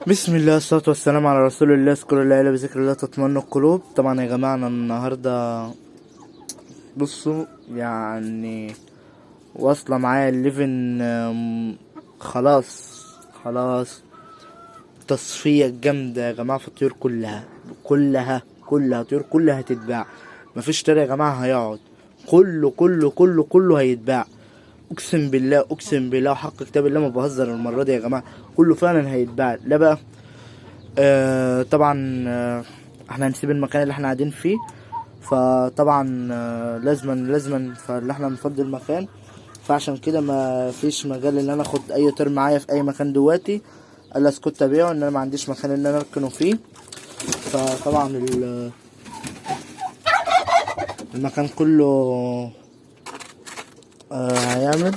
بسم الله والصلاة والسلام على رسول الله. اذكر الله إلا بذكر الله تطمئن القلوب. طبعا يا جماعة أنا النهاردة بصوا يعني واصلة معايا الليفن خلاص تصفية جامدة يا جماعة في الطيور كلها الطيور كلها هتتباع. مفيش طير يا جماعة هيقعد، كله هيتباع. اقسم بالله وحق كتاب الله ما بهزر المرة دي يا جماعة، كله فعلا هيتباع. لا بقى طبعا احنا هنسيب المكان اللي احنا قاعدين فيه، فطبعا لازما فاللي احنا نفضي المكان، فعشان كده ما فيش مجال ان انا اخد اي طير معايا في اي مكان دلوقتي الا اسكت ابيعه، ان انا ما عنديش مكان ان انا اركنه فيه. فطبعا المكان كله هيعمل،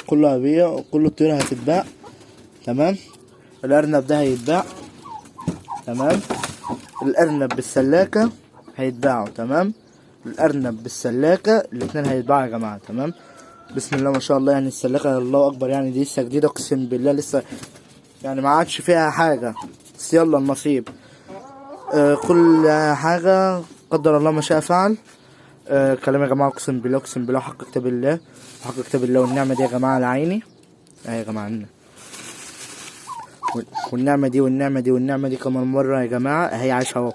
كله هيبيع، كل الطيور هتتباع. تمام. الارنب ده هيتباع. تمام. الارنب بالسلاكة هيتباعوا. تمام. الارنب بالسلاكة الاتنين هيتباعوا يا جماعة. تمام. بسم الله ما شاء الله، يعني السلاكة الله اكبر، يعني دي لسه جديدة اقسم بالله، لسه يعني ما عادش فيها حاجة، بس يلا النصيب. كل حاجة قدر الله ما شاء فعل. كلام يا جماعة اقسم بالله حق كتاب الله، حق كتاب الله. والنعمة دي يا جماعة على عيني اهي يا جماعة، والنعمة دي كمان مرة يا جماعة اهي عايشة اهو.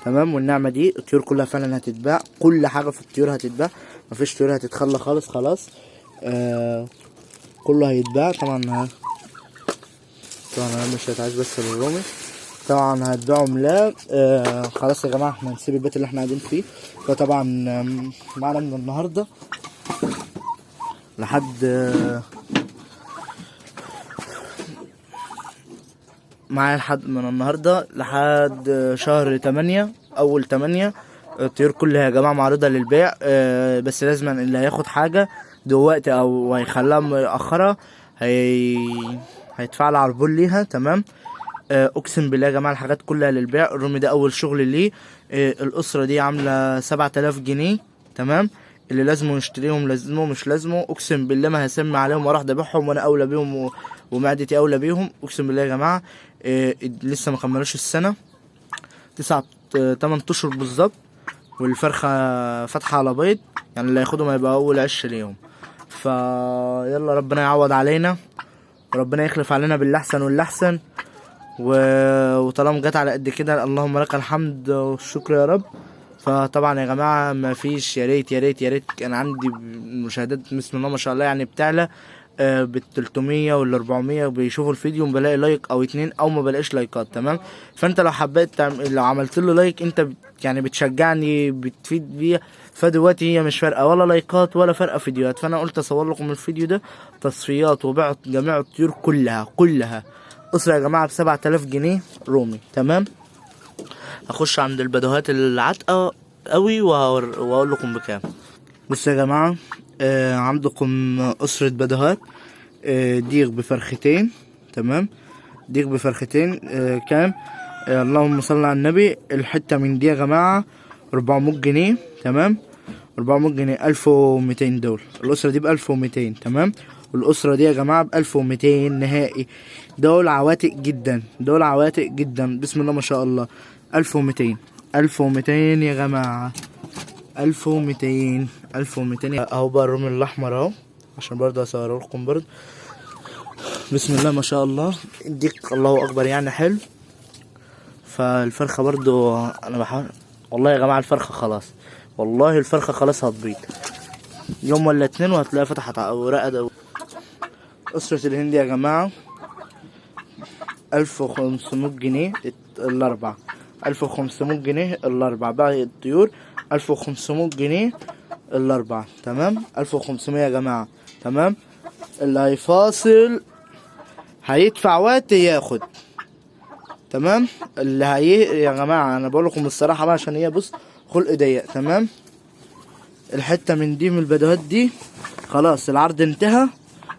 تمام. والنعمة دي الطيور كلها فعلا هتتباع، كل حاجة في الطيور هتتباع، مفيش طيور هتتخلى خلاص. كله هيتباع طبعا. انا مش هتعيش بس للرومي، طبعا هتباعهم. لا خلاص يا جماعة احنا هنسيب البيت اللي احنا قاعدين فيه. فطبعا معنا من النهاردة لحد معايا لحد من النهاردة لحد شهر 8 أول 8 الطيور كلها يا جماعة معروضة للبيع. بس لازم اللي هياخد حاجة دلوقتي أو هيخليها مأخرة هيدفع لها عربون ليها. تمام. أقسم بالله يا جماعة الحاجات كلها للبيع. الرومي ده أول شغل ليه. الأسرة دي عاملة 7000 جنيه. تمام. اللي لازمه يشتريهم لازمه، مش لازمه اقسم بالله ما هسمي عليهم واروح ذبحهم، وانا اولى بيهم ومعدتي اولى بيهم. اقسم بالله يا جماعه لسه ما كملوش السنه، 8 اشهر بالظبط، والفرخه فاتحه على بيض، يعني اللي هياخدهم هيبقى اول عش ليهم. فيلا ربنا يعوض علينا، وربنا يخلف علينا بالاحسن والاحسن. وطالما جت على قد كده اللهم لك الحمد والشكر يا رب. فطبعا يا جماعه ما فيش، يا ريت كان عندي مشاهدات بسم الله ما شاء الله يعني بتعلى بال300 وال400 بيشوفوا الفيديو، بلاقي لايك او 2 او ما بلاقيش لايكات. تمام. فانت لو حبيت لو عملت له لايك انت يعني بتشجعني بتفيد بيا. فدلوقتي هي مش فارقه ولا لايكات ولا فارقه فيديوهات، فانا قلت اصور لكم الفيديو ده تصفيات وبيع جميع الطيور كلها اسرة يا جماعه ب7000 جنيه رومي. تمام. هخش عند البدوهات العتقة قوي واقول لكم بكام. بصوا يا جماعة عندكم أسرة بدوهات ديغ بفرختين. تمام. ديغ بفرختين كام؟ اللهم صل على النبي. الحتة من دي يا جماعة 400 جنيه. تمام. 400 جنيه 1200 دول. الأسرة دي ب1200. تمام. والأسرة دي يا جماعة ب1200 نهائي. دول عواتق جدا بسم الله ما شاء الله. 1200 يا جماعة، 1200 اهو بقى الرومي الأحمر اهو، عشان برضه أصوره لكم برضه. بسم الله ما شاء الله. ديك الله أكبر يعني حلو. فالفرخة برضه أنا بحاول والله يا جماعة الفرخة خلاص هتبيض يوم ولا 2 وهتلاقيها فتحت أوراق ده. أسرة الهند يا جماعة 1500 جنيه الأربعة، 1500 جنيه الأربعة. باقي الطيور 1500 جنيه الأربعة. تمام. 1500 يا جماعة. تمام. اللي هيفاصل هيدفع وقت ياخد. تمام. يا جماعة أنا بقول لكم الصراحة بقى عشان هي بص خلق ضيق. تمام. الحتة من دي من البدوات دي خلاص العرض انتهى،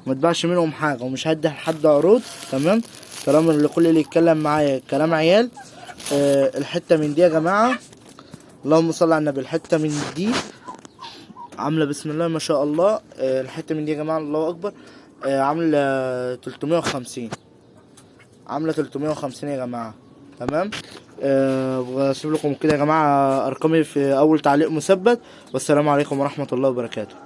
ما تباعش منهم حاجة ومش هدي لحد عروض. تمام. طالما كل اللي يتكلم معايا كلام عيال. الحتة من دي يا جماعة اللهم صل على النبي. الحتة من دي عاملة بسم الله ما شاء الله. الحتة من دي يا جماعة الله أكبر عاملة 350. عامله 350 يا جماعه. تمام. بسيب لكم كده يا جماعه ارقامي في اول تعليق مثبت. والسلام عليكم ورحمه الله وبركاته.